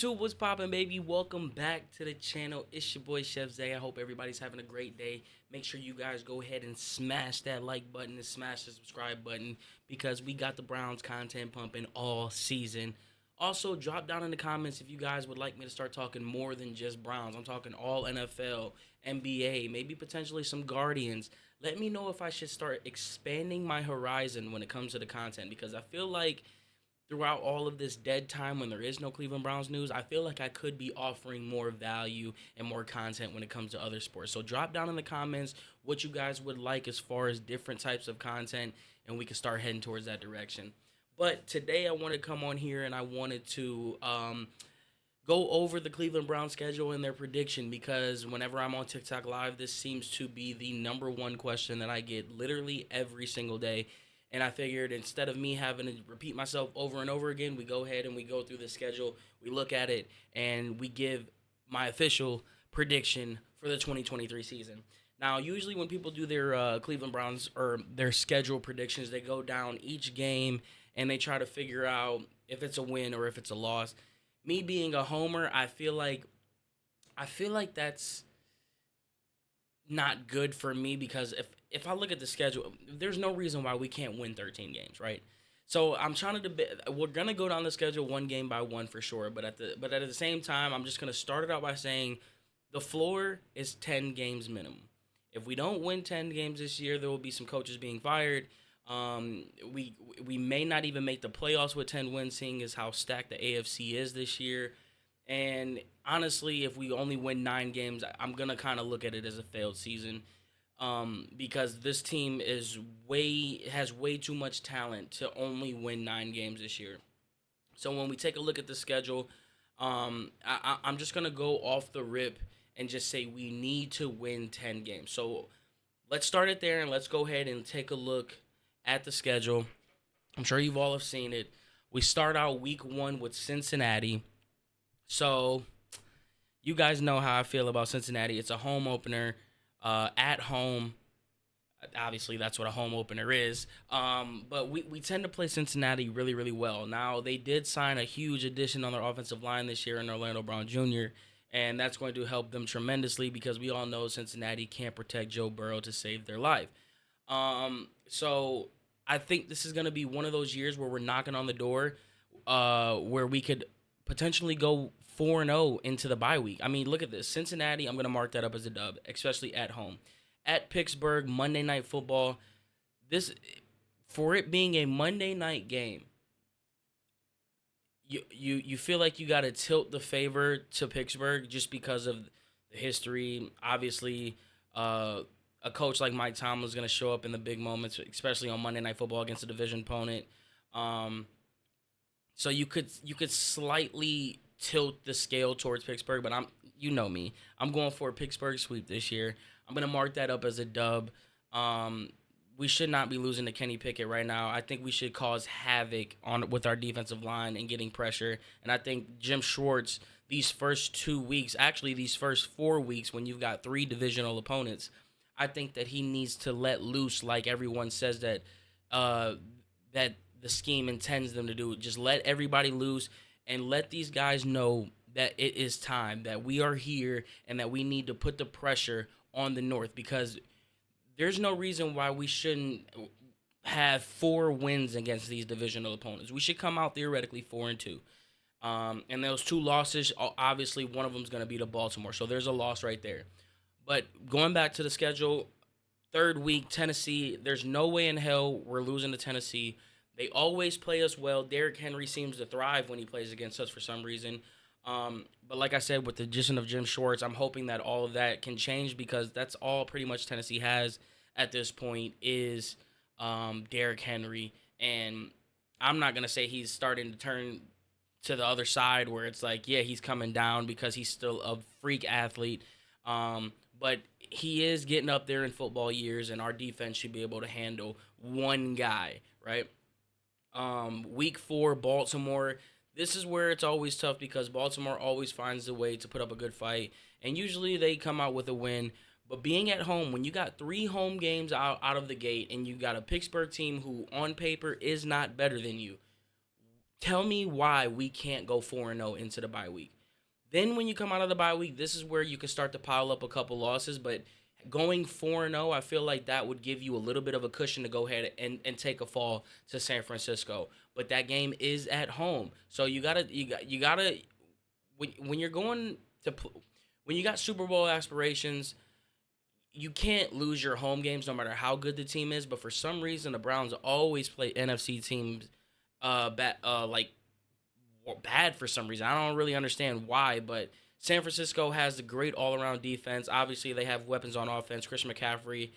YouTube, what's poppin', baby? Welcome back to the channel. It's your boy Chef Zay. I hope everybody's having a great day. Make sure you guys go ahead and smash that like button and smash the subscribe button because we got the Browns content pumping all season. Also, drop down in the comments if you guys would like me to start talking more than just Browns. I'm talking all NFL, NBA, maybe potentially some Guardians. Let me know if I should start expanding my horizon when it comes to the content because I feel like throughout all of this dead time when there is no Cleveland Browns news, I feel like I could be offering more value and more content when it comes to other sports. So drop down in the comments what you guys would like as far as different types of content, and we can start heading towards that direction. But today I wanted to come on here and I wanted to go over the Cleveland Browns schedule and their prediction because whenever I'm on TikTok Live, this seems to be the number one question that I get literally every single day. And I figured instead of me having to repeat myself over and over again, we go ahead and we go through the schedule, we look at it, and we give my official prediction for the 2023 season. Now, usually when people do their Cleveland Browns or their schedule predictions, they go down each game and they try to figure out if it's a win or if it's a loss. Me being a homer, I feel like that's not good for me because if I look at the schedule, there's no reason why we can't win 13 games, right? So I'm trying to debate. We're gonna go down the schedule one game by one for sure, but at the same time, I'm just gonna start it out by saying the floor is 10 games minimum. If we don't win 10 games this year, there will be some coaches being fired. We may not even make the playoffs with 10 wins, seeing as how stacked the AFC is this year. And honestly, if we only win 9 games, I'm gonna kind of look at it as a failed season, because this team has way too much talent to only win 9 games this year. So when we take a look at the schedule, I'm just gonna go off the rip and just say we need to win 10 games. So let's start it there and let's go ahead and take a look at the schedule. I'm sure you've all have seen it. We start out week one with Cincinnati. So you guys know how I feel about Cincinnati. It's a home opener, at home. Obviously, that's what a home opener is. But we tend to play Cincinnati really, really well. Now, they did sign a huge addition on their offensive line this year in Orlando Brown Jr., and that's going to help them tremendously because we all know Cincinnati can't protect Joe Burrow to save their life. So I think this is going to be one of those years where we're knocking on the door, where we could potentially go 4-0 into the bye week. I mean, look at this. Cincinnati, I'm going to mark that up as a dub, especially at home. At Pittsburgh, Monday Night Football. This, for it being a Monday night game, you feel like you got to tilt the favor to Pittsburgh just because of the history. Obviously, a coach like Mike Tomlin is going to show up in the big moments, especially on Monday Night Football against a division opponent. So you could slightly tilt the scale towards Pittsburgh, but you know me. I'm going for a Pittsburgh sweep this year. I'm gonna mark that up as a dub. We should not be losing to Kenny Pickett right now. I think we should cause havoc with our defensive line and getting pressure. And I think Jim Schwartz, these first 2 weeks, actually these first 4 weeks, when you've got 3 divisional opponents, I think that he needs to let loose, like everyone says that that the scheme intends them to do. Just let everybody loose and let these guys know that it is time, that we are here, and that we need to put the pressure on the North because there's no reason why we shouldn't have 4 wins against these divisional opponents. We should come out theoretically 4-2. And those 2 losses, obviously one of them is going to be to Baltimore. So there's a loss right there. But going back to the schedule, third week, Tennessee, there's no way in hell we're losing to Tennessee. They always play us well. Derrick Henry seems to thrive when he plays against us for some reason. But like I said, with the addition of Jim Schwartz, I'm hoping that all of that can change because that's all pretty much Tennessee has at this point is Derrick Henry. And I'm not going to say he's starting to turn to the other side where it's like, yeah, he's coming down because he's still a freak athlete. But he is getting up there in football years, and our defense should be able to handle one guy, right? Week 4, Baltimore. This is where it's always tough because Baltimore always finds a way to put up a good fight, and usually they come out with a win. But being at home, when you got 3 home games out of the gate, and you got a Pittsburgh team who on paper is not better than you, Tell me why we can't go 4-0 into the bye week. Then when you come out of the bye week, this is where you can start to pile up a couple losses. But going 4-0, I feel like that would give you a little bit of a cushion to go ahead and take a fall to San Francisco. But that game is at home, so you gotta when you're going to when you got Super Bowl aspirations, you can't lose your home games no matter how good the team is. But for some reason, the Browns always play NFC teams like bad for some reason. I don't really understand why, but San Francisco has a great all-around defense. Obviously, they have weapons on offense: Christian McCaffrey,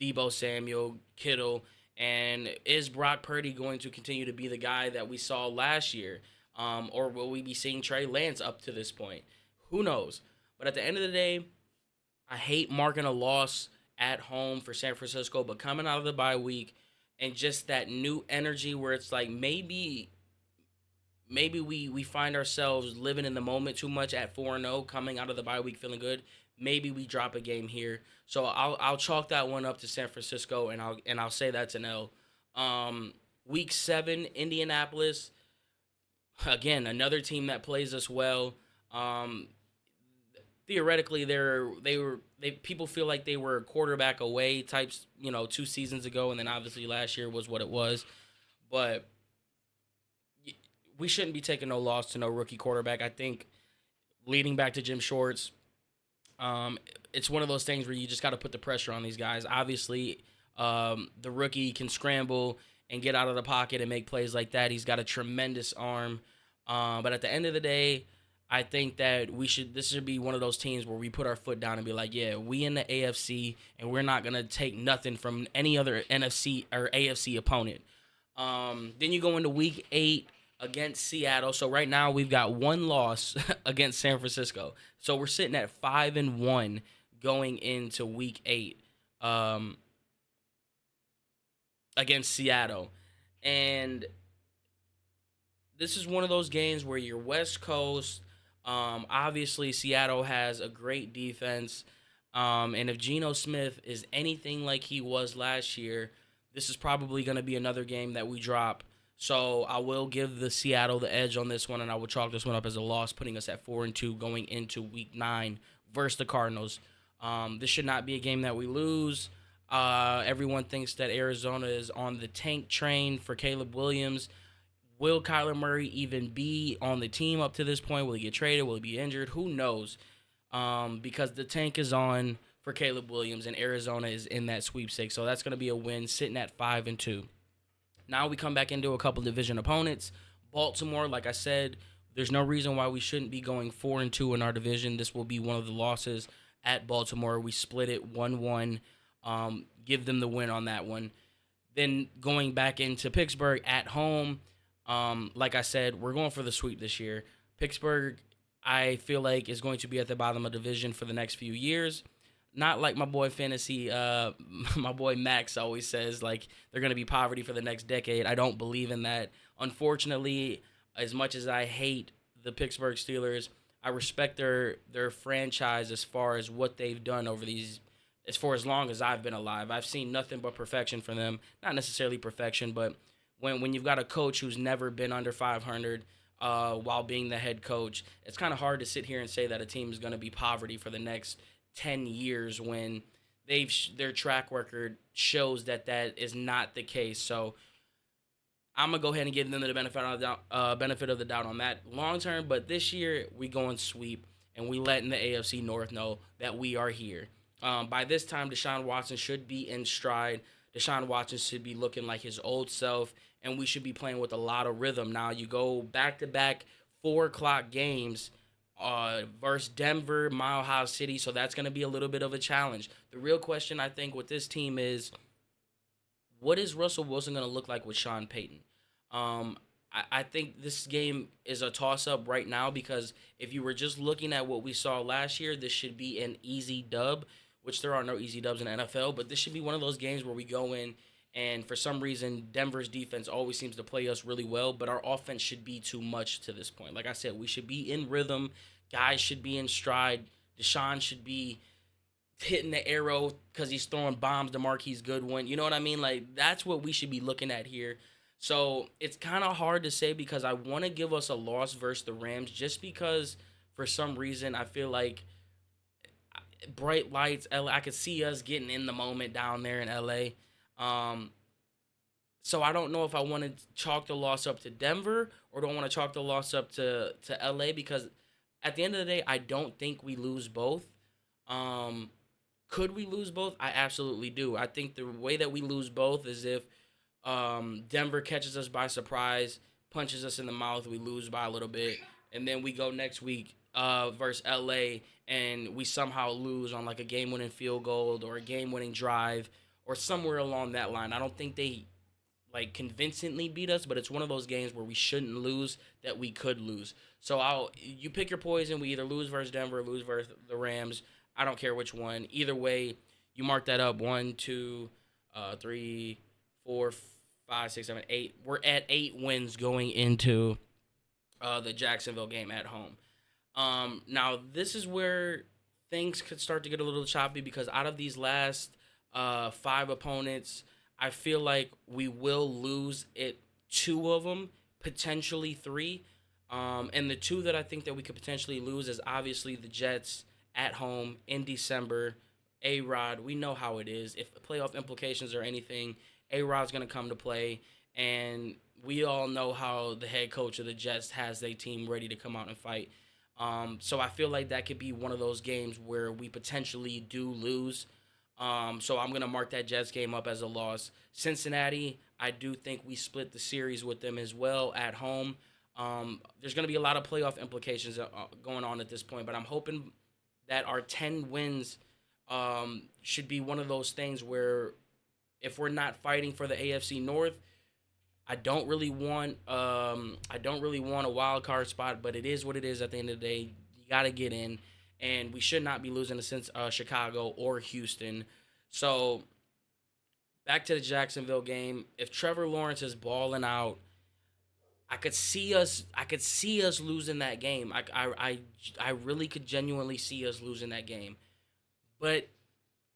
Debo Samuel, Kittle, and is Brock Purdy going to continue to be the guy that we saw last year, or will we be seeing Trey Lance up to this point? Who knows? But at the end of the day, I hate marking a loss at home for San Francisco, but coming out of the bye week and just that new energy where it's like maybe we find ourselves living in the moment too much at 4-0 coming out of the bye week feeling good. Maybe we drop a game here. So I'll chalk that one up to San Francisco, and I'll say that's an L. Week 7, Indianapolis, again, another team that plays us well. Um Theoretically, they people feel like they were a quarterback away types, 2 seasons ago, and then obviously last year was what it was. But we shouldn't be taking no loss to no rookie quarterback. I think leading back to Jim Shorts, it's one of those things where you just got to put the pressure on these guys. Obviously, the rookie can scramble and get out of the pocket and make plays like that. He's got a tremendous arm. But at the end of the day, I think that this should be one of those teams where we put our foot down and be like, yeah, we in the AFC, and we're not going to take nothing from any other NFC or AFC opponent. Then you go into week 8 against Seattle. So right now we've got one loss against San Francisco. So we're sitting at 5-1 going into week 8 against Seattle. And this is one of those games where you're West Coast. Obviously, Seattle has a great defense. And if Geno Smith is anything like he was last year, this is probably going to be another game that we drop. So I will give the Seattle the edge on this one, and I will chalk this one up as a loss, putting us at 4-2 going into Week 9 versus the Cardinals. This should not be a game that we lose. Everyone thinks that Arizona is on the tank train for Caleb Williams. Will Kyler Murray even be on the team up to this point? Will he get traded? Will he be injured? Who knows? Because the tank is on for Caleb Williams, and Arizona is in that sweepstakes. So that's going to be a win, sitting at 5-2. Now we come back into a couple division opponents. Baltimore, like I said, there's no reason why we shouldn't be going 4-2 in our division. This will be one of the losses at Baltimore. We split it 1-1. Give them the win on that one. Then going back into Pittsburgh at home, like I said, we're going for the sweep this year. Pittsburgh, I feel like, is going to be at the bottom of the division for the next few years. Not like my boy Fantasy, my boy Max always says, like, they're going to be poverty for the next decade. I don't believe in that. Unfortunately, as much as I hate the Pittsburgh Steelers, I respect their franchise as far as what they've done as far as long as I've been alive. I've seen nothing but perfection from them. Not necessarily perfection, but when you've got a coach who's never been under 500 while being the head coach, it's kind of hard to sit here and say that a team is going to be poverty for the next 10 years when their track record shows that is not the case. So I'm going to go ahead and give them the benefit of the doubt on that long term. But this year, we go and sweep, and we letting the AFC North know that we are here. By this time, Deshaun Watson should be in stride. Deshaun Watson should be looking like his old self, and we should be playing with a lot of rhythm. Now, you go back-to-back 4 o'clock games versus Denver, Mile High City, so that's going to be a little bit of a challenge. The real question, I think, with this team is, what is Russell Wilson going to look like with Sean Payton? I think this game is a toss-up right now because if you were just looking at what we saw last year, this should be an easy dub, which there are no easy dubs in the NFL, but this should be one of those games where we go in and for some reason, Denver's defense always seems to play us really well, but our offense should be too much to this point. Like I said, we should be in rhythm. Guys should be in stride. Deshaun should be hitting the arrow because he's throwing bombs to Marquise Goodwin. You know what I mean? Like, that's what we should be looking at here. So it's kind of hard to say because I want to give us a loss versus the Rams just because for some reason I feel like bright lights. I could see us getting in the moment down there in LA. Um, so I don't know if I want to chalk the loss up to Denver or do I want to chalk the loss up to LA because at the end of the day I don't think we lose both. Um, could we lose both? I absolutely do. I think the way that we lose both is if Denver catches us by surprise, punches us in the mouth, we lose by a little bit, and then we go next week versus LA and we somehow lose on like a game-winning field goal or a game-winning drive or somewhere along that line. I don't think they like convincingly beat us, but it's one of those games where we shouldn't lose that we could lose. So I'll you pick your poison. We either lose versus Denver, lose versus the Rams. I don't care which one. Either way, you mark that up. One, two, three, four, five, six, seven, eight. We're at 8 wins going into the Jacksonville game at home. Now this is where things could start to get a little choppy because out of these last five opponents, I feel like we will lose it two of them, potentially three. And the two that I think that we could potentially lose is obviously the Jets at home in December. A Rod, we know how it is. If playoff implications or anything, A Rod's going to come to play. And we all know how the head coach of the Jets has their team ready to come out and fight. So I feel like that could be one of those games where we potentially do lose. So I'm gonna mark that Jets game up as a loss. Cincinnati, I do think we split the series with them as well at home. There's gonna be a lot of playoff implications going on at this point, but I'm hoping that our 10 wins should be one of those things where if we're not fighting for the AFC North, I don't really want a wild card spot, but it is what it is at the end of the day. You got to get in, and we should not be losing to Chicago or Houston. So back to the Jacksonville game. If Trevor Lawrence is balling out, I could see us losing that game. I really could genuinely see us losing that game. But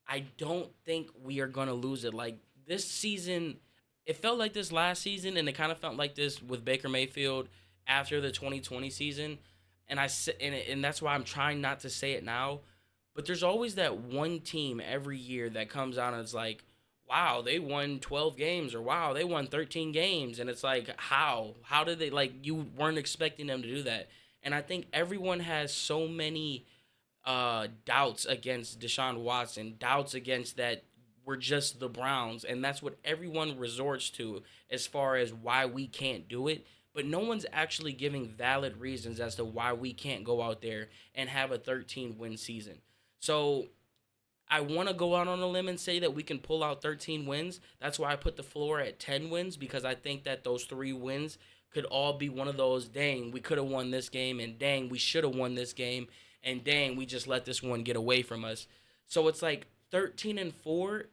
I don't think we are gonna lose it. Like this season, it felt like this last season, and it kind of felt like this with Baker Mayfield after the 2020 season. And that's why I'm trying not to say it now. But there's always that one team every year that comes out and it's like, wow, they won 12 games, or wow, they won 13 games, and it's like, how did they, like, you weren't expecting them to do that. And I think everyone has so many doubts against Deshaun Watson, doubts against that we're just the Browns, and that's what everyone resorts to as far as why we can't do it. But no one's actually giving valid reasons as to why we can't go out there and have a 13-win season. So I want to go out on a limb and say that we can pull out 13 wins. That's why I put the floor at 10 wins because I think that those 3 wins could all be one of those, dang, we could have won this game, and dang, we should have won this game, and dang, we just let this one get away from us. So it's like 13-4.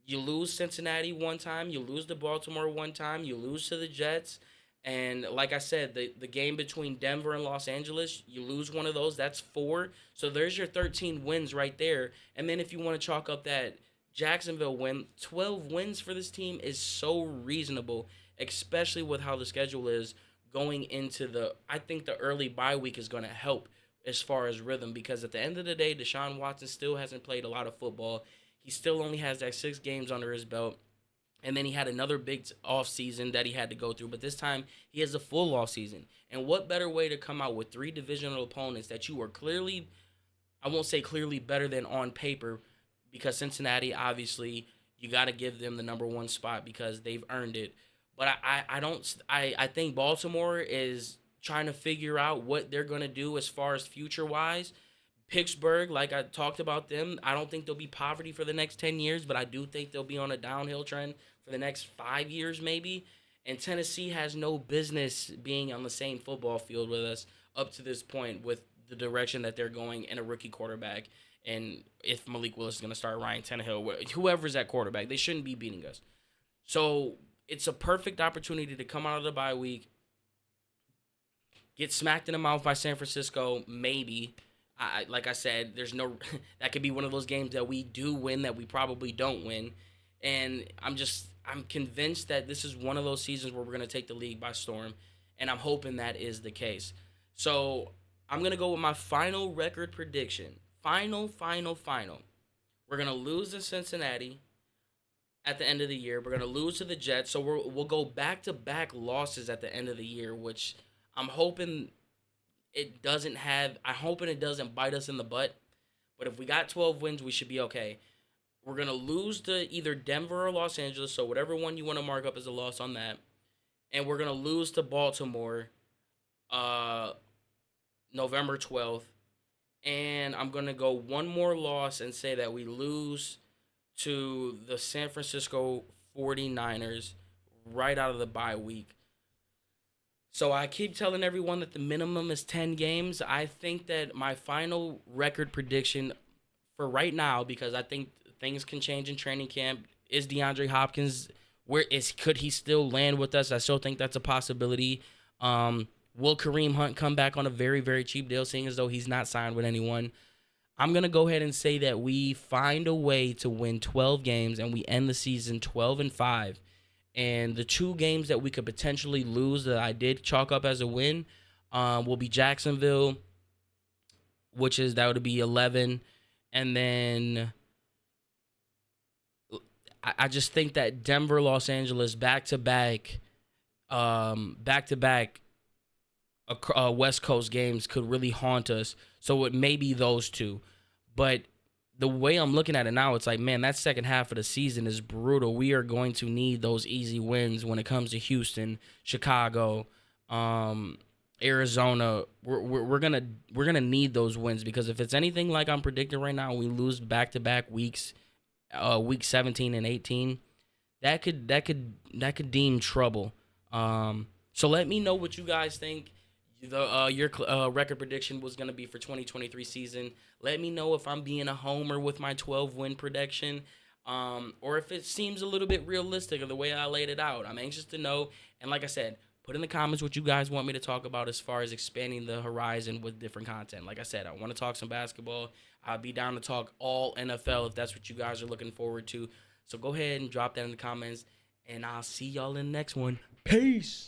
You lose Cincinnati one time, you lose to Baltimore one time, you lose to the Jets, and like I said, the game between Denver and Los Angeles, you lose one of those, that's 4. So there's your 13 wins right there. And then if you want to chalk up that Jacksonville win, 12 wins for this team is so reasonable, especially with how the schedule is going into I think the early bye week is going to help as far as rhythm because at the end of the day, Deshaun Watson still hasn't played a lot of football. He still only has that 6 games under his belt. And then he had another big off season that he had to go through. But this time, he has a full off season. And what better way to come out with 3 divisional opponents that you are clearly, I won't say clearly better than on paper, because Cincinnati, obviously, you got to give them the number 1 spot because they've earned it. But I think Baltimore is trying to figure out what they're going to do as far as future-wise. Pittsburgh, like I talked about them, I don't think they'll be poverty for the next 10 years, but I do think they'll be on a downhill trend for the next 5 years maybe. And Tennessee has no business being on the same football field with us up to this point with the direction that they're going and a rookie quarterback. And if Malik Willis is going to start Ryan Tannehill, whoever's at quarterback, they shouldn't be beating us. So it's a perfect opportunity to come out of the bye week, get smacked in the mouth by San Francisco, maybe. Like I said, there's no that could be one of those games that we do win that we probably don't win, And I'm convinced that this is one of those seasons where we're gonna take the league by storm, and I'm hoping that is the case. So I'm gonna go with my final record prediction. Final. We're gonna lose to Cincinnati at the end of the year. We're gonna lose to the Jets, so we'll go back to back losses at the end of the year, which I'm hoping it doesn't have. I'm hoping it doesn't bite us in the butt. But if we got 12 wins, we should be okay. We're gonna lose to either Denver or Los Angeles, so whatever one you want to mark up as a loss on that. And we're gonna lose to Baltimore, uh, November 12th. And I'm gonna go one more loss and say that we lose to the San Francisco 49ers right out of the bye week. So I keep telling everyone that the minimum is 10 games. I think that my final record prediction for right now, because I think things can change in training camp, is DeAndre Hopkins. Where is could he still land with us? I still think that's a possibility. Will Kareem Hunt come back on a very, very cheap deal, seeing as though he's not signed with anyone? I'm gonna go ahead and say that we find a way to win 12 games and we end the season 12-5. And the two games that we could potentially lose that I did chalk up as a win will be Jacksonville, that would be 11, and then I just think that Denver, Los Angeles, back to back West Coast games could really haunt us. So it may be those two. But the way I'm looking at it now, it's like, man, that second half of the season is brutal. We are going to need those easy wins when it comes to Houston, Chicago, Arizona. We're gonna need those wins, because if it's anything like I'm predicting right now, we lose back to back weeks, week 17 and 18. That could deem trouble. So let me know what you guys think. Your record prediction was gonna be for 2023 season. Let me know if I'm being a homer with my 12 win prediction, or if it seems a little bit realistic of the way I laid it out. I'm anxious to know. And like I said, put in the comments what you guys want me to talk about as far as expanding the horizon with different content. Like I said, I want to talk some basketball. I'll be down to talk all NFL if that's what you guys are looking forward to. So go ahead and drop that in the comments, and I'll see y'all in the next one. Peace.